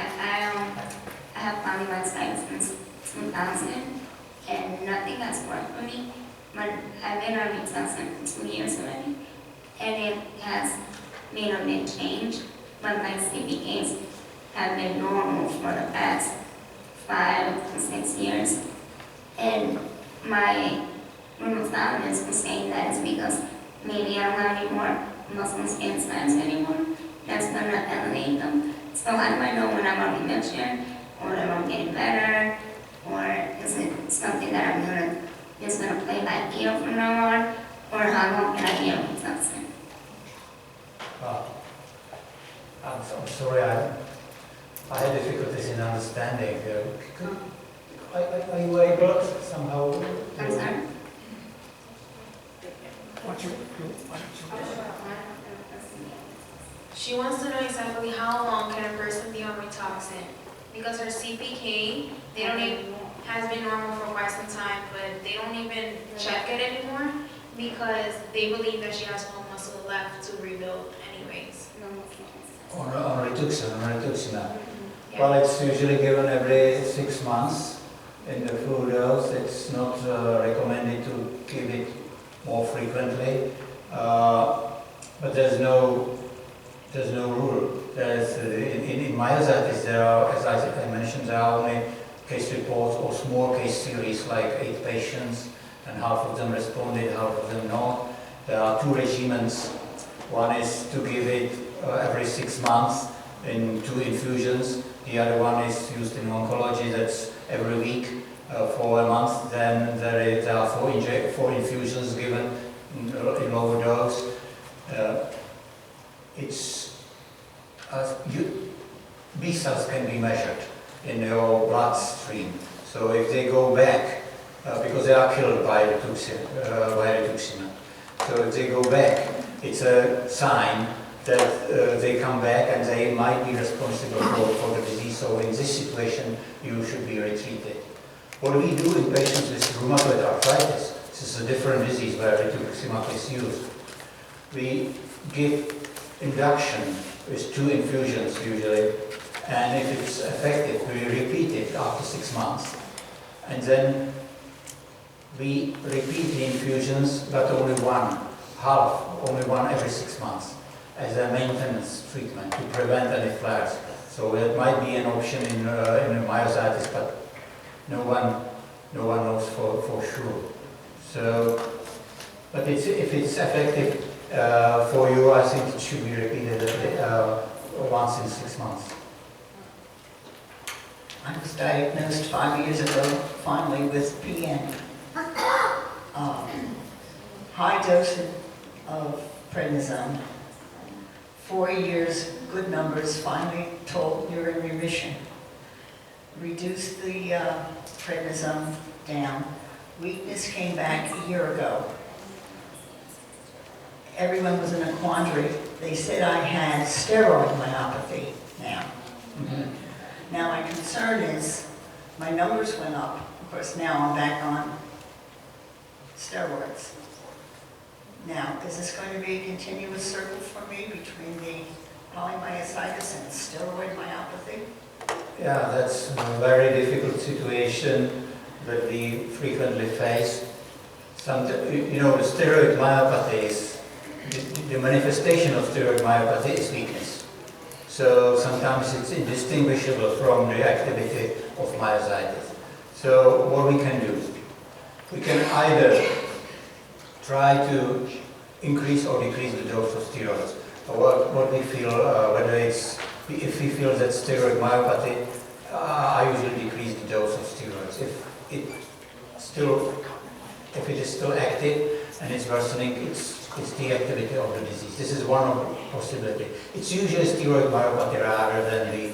I have polymyositis since 2000, and nothing has worked for me. But I've been on rituximab for 2 years already, and it has made a big change. But my CPKs have been normal for the past 5 to 6 years, and my rheumatologist was saying that it's because maybe I don't have any more muscle enzymes anymore. That's gonna elevate them. So how do I know when I'm on remission, or if I'm getting better, or is it something that I'm just gonna play by ear from now on, or how long can I be on rituximab? I'm sorry, I had difficulties in understanding. Are you able to somehow? I'm sorry? She wants to know exactly how long can a person be on Rituxan because her CPK, they don't even, has been normal for quite some time, but they don't even check it anymore because they believe that she has no muscle left to rebuild anyways. On rituximab. Yeah. Well, it's usually given every 6 months in the full dose. It's not recommended to give it more frequently, but there's no rule. There's in myositis there are, as I mentioned, there are only case reports or small case series like 8 patients, and half of them responded, half of them not. There are 2 regimens. One is to give it every 6 months in 2 infusions. The other one is used in oncology, that's every week for a month. Then there are 4 infusions given in lower dose. B cells can be measured in your bloodstream. So if they go back, because they are killed by rituximab, so if they go back, it's a sign that they come back and they might be responsible for the disease. So in this situation, you should be retreated. What we do in patients with rheumatoid arthritis, this is a different disease where rituximab is used. We give induction with 2 infusions usually, and if it's effective, we repeat it after 6 months. And then we repeat the infusions, but only one every 6 months as a maintenance treatment to prevent any flares. So that might be an option in myositis, but no one knows for sure. So, but if it's effective for you, I think it should be repeated once in 6 months. I was diagnosed 5 years ago, finally, with PN. High dose of prednisone. 4 years, good numbers, finally told you're in remission. Reduced the prednisone down. Weakness came back a year ago. Everyone was in a quandary. They said I had steroid myopathy now. Mm-hmm. Now my concern is my numbers went up. Of course, now I'm back on steroids. Now, is this going to be a continuous circle for me between the polymyositis and steroid myopathy? Yeah, that's a very difficult situation that we frequently face. The steroid myopathy is, the manifestation of steroid myopathy is weakness. So sometimes it's indistinguishable from the activity of myositis. So what we can do, we can either try to increase or decrease the dose of steroids. What we feel, if we feel that steroid myopathy, I usually decrease the dose of steroids. If it is still active and it's worsening, it's the activity of the disease. This is one of the possibilities. It's usually steroid myopathy rather than the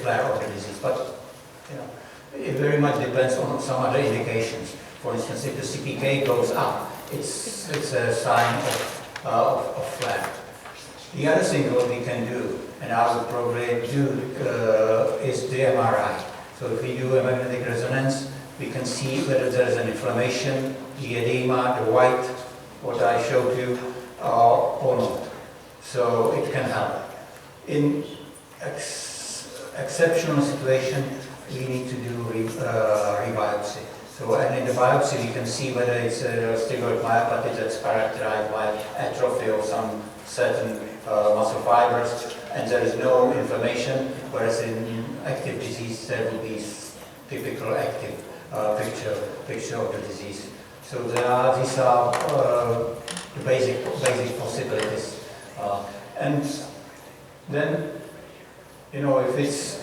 flare of the disease, but it very much depends on some other indications. For instance, if the CPK goes up, it's a sign of flare. The other thing what we can do, and I would probably do, is the MRI. So if we do a magnetic resonance, we can see whether there is an inflammation, the edema, the white, what I showed you, or not. So it can help. In exceptional situation, we need to do rebiopsy. So, and in the biopsy, we can see whether it's a steroid myopathy that's characterized by atrophy of some certain muscle fibers, and there is no inflammation, whereas in active disease, there will be typical active picture of the disease. So these are the basic possibilities. And then, if it's,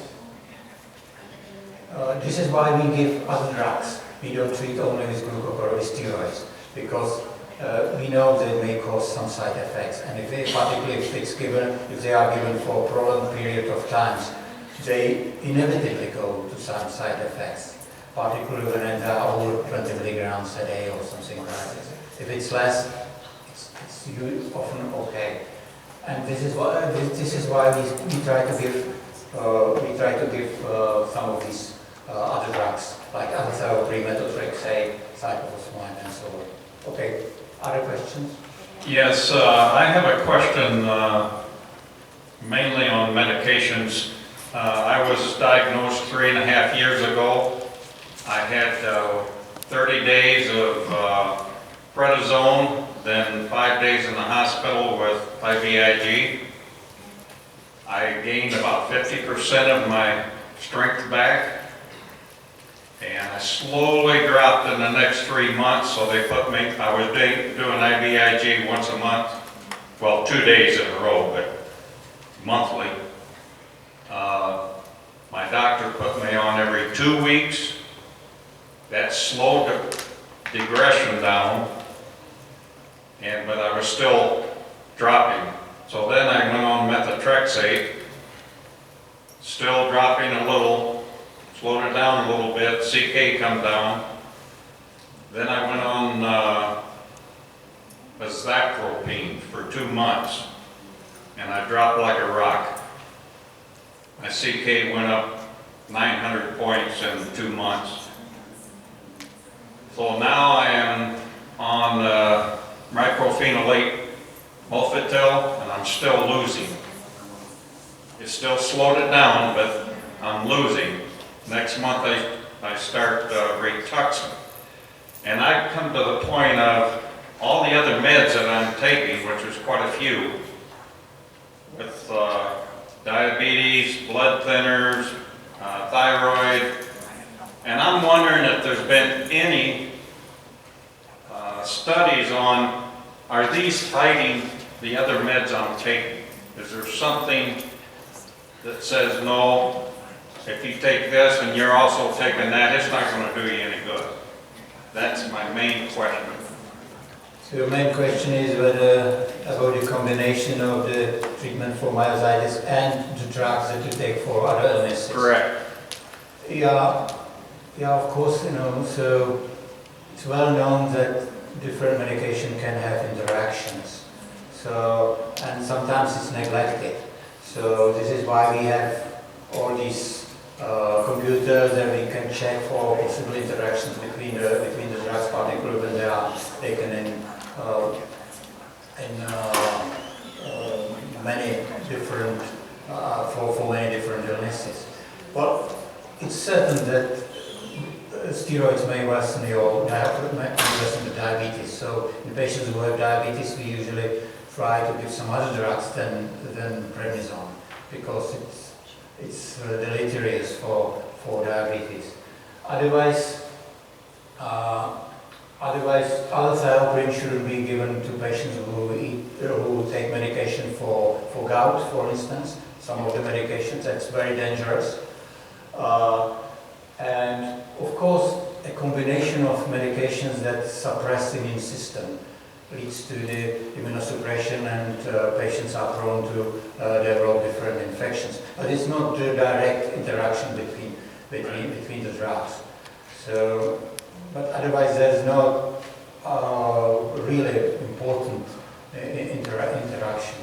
this is why we give other drugs. We don't treat only with glucocorticosteroids, because we know they may cause some side effects, and particularly if they are given for a prolonged period of time, they inevitably go to some side effects, particularly when they are over 20 milligrams a day or something like this. If it's less, it's often okay. And this is why we try to give we try to give some of these other drugs, like antithyroid, methotrexate, cyclophosphamide, and so on. Okay, other questions? Yes, I have a question mainly on medications. I was diagnosed 3.5 years ago. I had 30 days of prednisone, then 5 days in the hospital with IVIG. I gained about 50% of my strength back, and I slowly dropped in the next 3 months, so they put me, I was doing IVIG once a month, well, 2 days in a row, but monthly. My doctor put me on every 2 weeks. That slowed the digression down, but I was still dropping. So then I went on methotrexate, still dropping a little, slowed it down a little bit, CK come down. Then I went on azatropine for 2 months, and I dropped like a rock. My CK went up 900 points in 2 months. So now I am on mycophenolate mofetil, and I'm still losing. It still slowed it down, but I'm losing. Next month I start Rituxan. And I've come to the point of all the other meds that I'm taking, which is quite a few, with diabetes, blood thinners, thyroid, and I'm wondering if there's been any studies on, are these fighting the other meds I'm taking? Is there something that says, no, if you take this and you're also taking that, it's not going to do you any good? That's my main question. So your main question is whether about the combination of the treatment for myositis and the drugs that you take for other illnesses. Correct. Yeah, of course, so it's well known that different medication can have interactions. So, and sometimes it's neglected. So this is why we have all these computers that we can check for possible interactions between the drugs, particularly when they are taken in many different for many different illnesses. Well, it's certain that steroids may worsen the diabetes. So in patients who have diabetes, we usually try to give some other drugs than prednisone, because it's deleterious for diabetes. Otherwise, antithyroid shouldn't be given to patients who take medication for gout, for instance. Some of the medications, that's very dangerous. And of course, a combination of medications that suppress the immune system leads to the immunosuppression, and patients are prone to develop different infections. But it's not the direct interaction between the drugs. So, but otherwise there's no really important interaction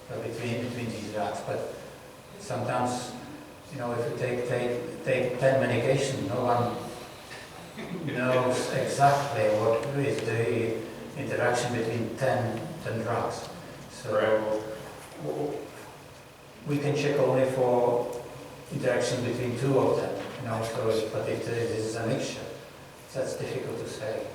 between these drugs. But sometimes, if you take 10 medications, no one knows exactly what is the interaction between 10 drugs. So we can check only for interaction between 2 of them. But if this is a mixture, that's difficult to say.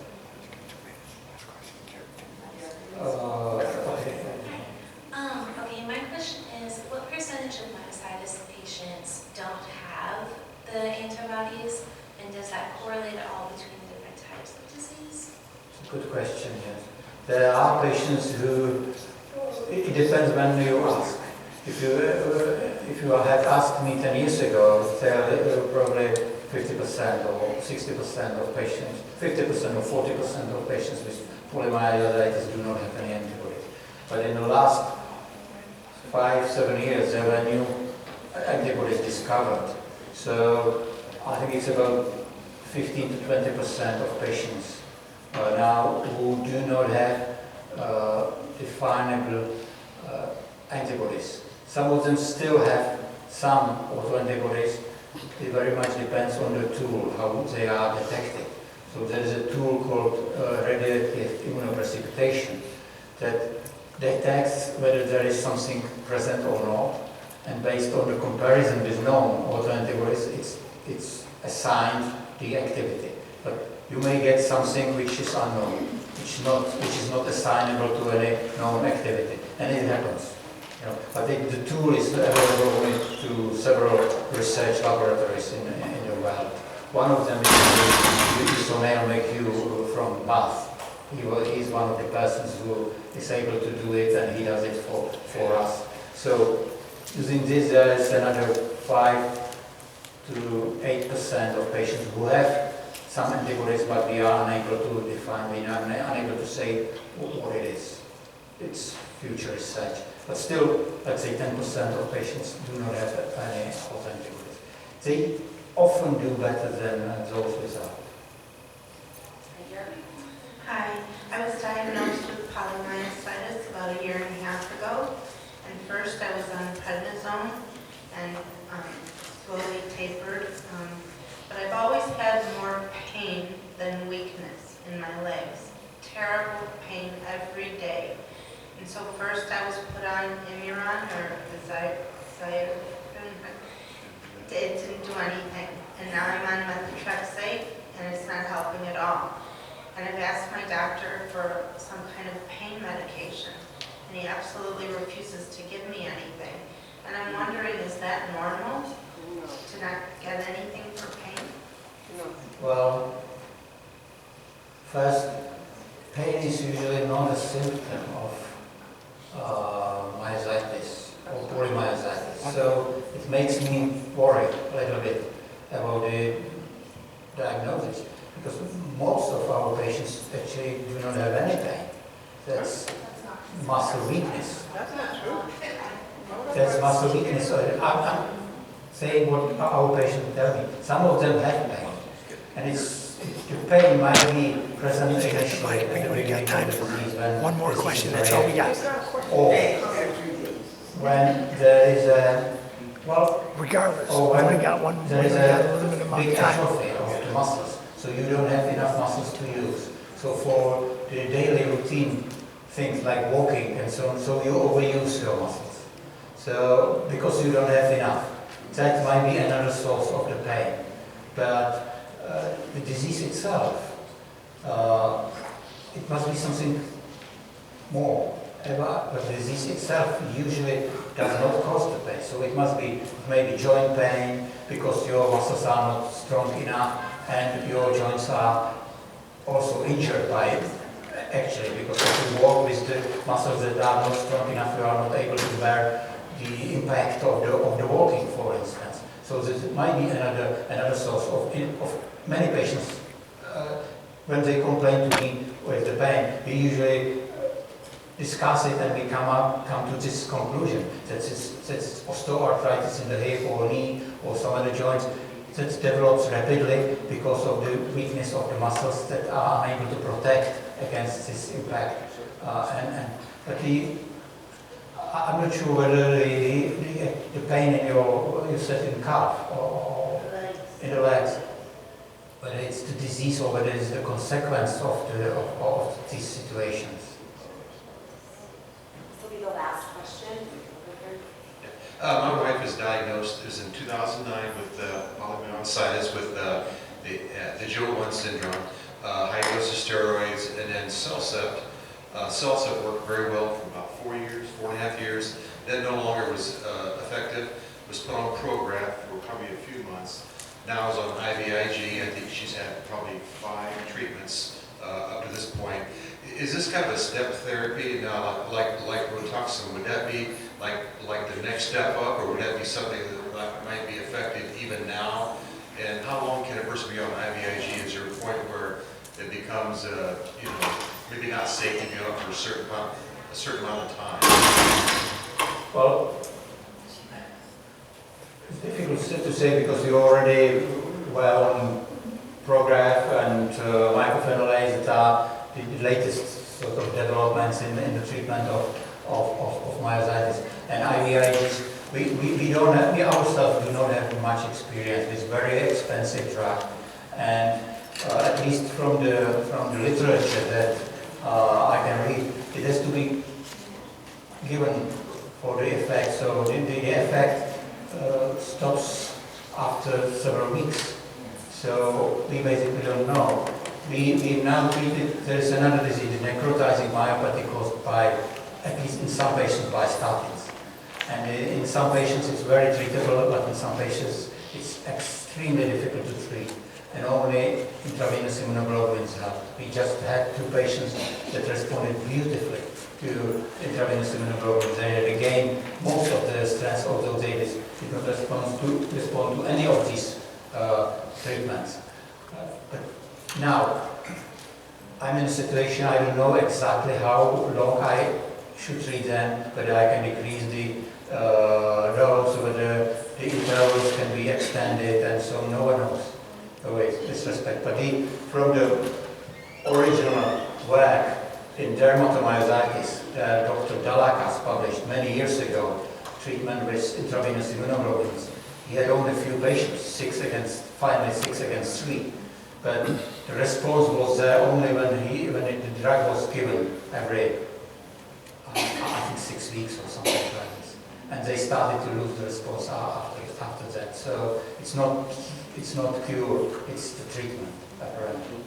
Okay, my question is, what percentage of myositis patients don't have the antibodies, and does that correlate at all between the different types of disease? Good question, yes. There are patients who, it depends when you ask. If you had asked me 10 years ago, probably 50% or 60% of patients, 50% or 40% of patients with polymyositis do not have any antibodies. But in the last 5-7 years, there were new antibodies discovered. So I think it's about 15 to 20% of patients now who do not have definable antibodies. Some of them still have some autoantibodies, it very much depends on the tool, how they are detected. So there is a tool called radiative immunoprecipitation that detects whether there is something present or not, and based on the comparison with known autoantibodies, it's assigned the activity. But you may get something which is unknown, which is not assignable to any known activity, and it happens. You know, but the tool is available only to several research laboratories in the world. One of them is Sonel McHugh from Bath. He is one of the persons who is able to do it, and he does it for us. So using this, there is another 5 to 8% of patients who have some antibodies, but we are unable to define, we are unable to say what it is. It's future research. But still, let's say 10% of patients do not have any autoantibodies. They often do better than those without. Hi, I was diagnosed with polymyositis about a year and a half ago. And first I was on prednisone and slowly tapered. But I've always had more pain than weakness in my legs. Terrible pain every day. And so first I was put on Imuron or Zyre. It didn't do anything. And now I'm on methotrexate and it's not helping at all. And I've asked my doctor for some kind of pain medication and he absolutely refuses to give me anything. And I'm wondering, is that normal to not get anything for pain? Well, first, pain is usually not a symptom of myositis or polymyositis. So it makes me worry a little bit about the diagnosis, because most of our patients actually do not have any pain. That's muscle weakness. That's not true. That's muscle weakness. I'm saying what our patients tell me. Some of them have pain, and the pain might be present initially at the beginning of the disease. One more question, that's all we got. Or when there is a, well, Regardless, or we when only got one, we there only is got a a limited amount big of time. atrophy of the muscles, so you don't have enough muscles to use. So for the daily routine things like walking and so on, so you overuse your muscles. So because you don't have enough, that might be another source of the pain. But the disease itself, it must be something more. But the disease itself usually does not cause the pain. So it must be maybe joint pain because your muscles are not strong enough and your joints are also injured by it, actually, because if you walk with the muscles that are not strong enough, you are not able to bear the impact of the walking, for instance. So this might be another source of many patients. When they complain to me with the pain, we usually discuss it and we come to this conclusion that it's osteoarthritis in the hip or knee or some other joints that develops rapidly because of the weakness of the muscles that are unable to protect against this impact. But I'm not sure whether the pain in you said in calf or in the legs, whether it's the disease or whether it's the consequence of these situations. This will be the last question. My wife was diagnosed, it was in 2009 with polymyositis with the JO1 syndrome, high dose of steroids, and then Cellcept. Cellcept worked very well for about 4.5 years. That no longer was effective. Was put on Prograf for probably a few months. Now is on IVIG. I think she's had probably 5 treatments up to this point. Is this kind of a step therapy now, like Rituxan? Would that be like the next step up, or would that be something that might be effective even now? And how long can a person be on IVIG? Is there a point where it becomes, maybe not safe to be on for a certain amount of time? Well, it's difficult to say because you already were on Prograf and mycophenolase that are the latest sort of developments in the treatment of myositis. And IVIGs we don't have, we ourselves do not have much experience with very expensive drug, and at least from the literature that I can read, it has to be given for the effect. So the effect stops after several weeks. So we basically don't know. We now treated, there is another disease, necrotizing myopathy caused by, at least in some patients, by statins. And in some patients it's very treatable, but in some patients it's extremely difficult to treat. And only intravenous immunoglobulins help. We just had 2 patients that responded beautifully to intravenous immunoglobulins. They had regained most of the stress, although they did not respond to any of these treatments. But now, I'm in a situation, I don't know exactly how long I should treat them, whether I can decrease the dose, whether the intervals can be extended, and so no one knows. With this respect, but from the original work in dermatomyositis, Dr. Dalakas published many years ago, treatment with intravenous immunoglobulins. He had only a few patients, 5 against 3. But the response was there only when the drug was given every, I think 6 weeks or something like this. And they started to lose the response after that. So it's not cure, it's the treatment, apparently.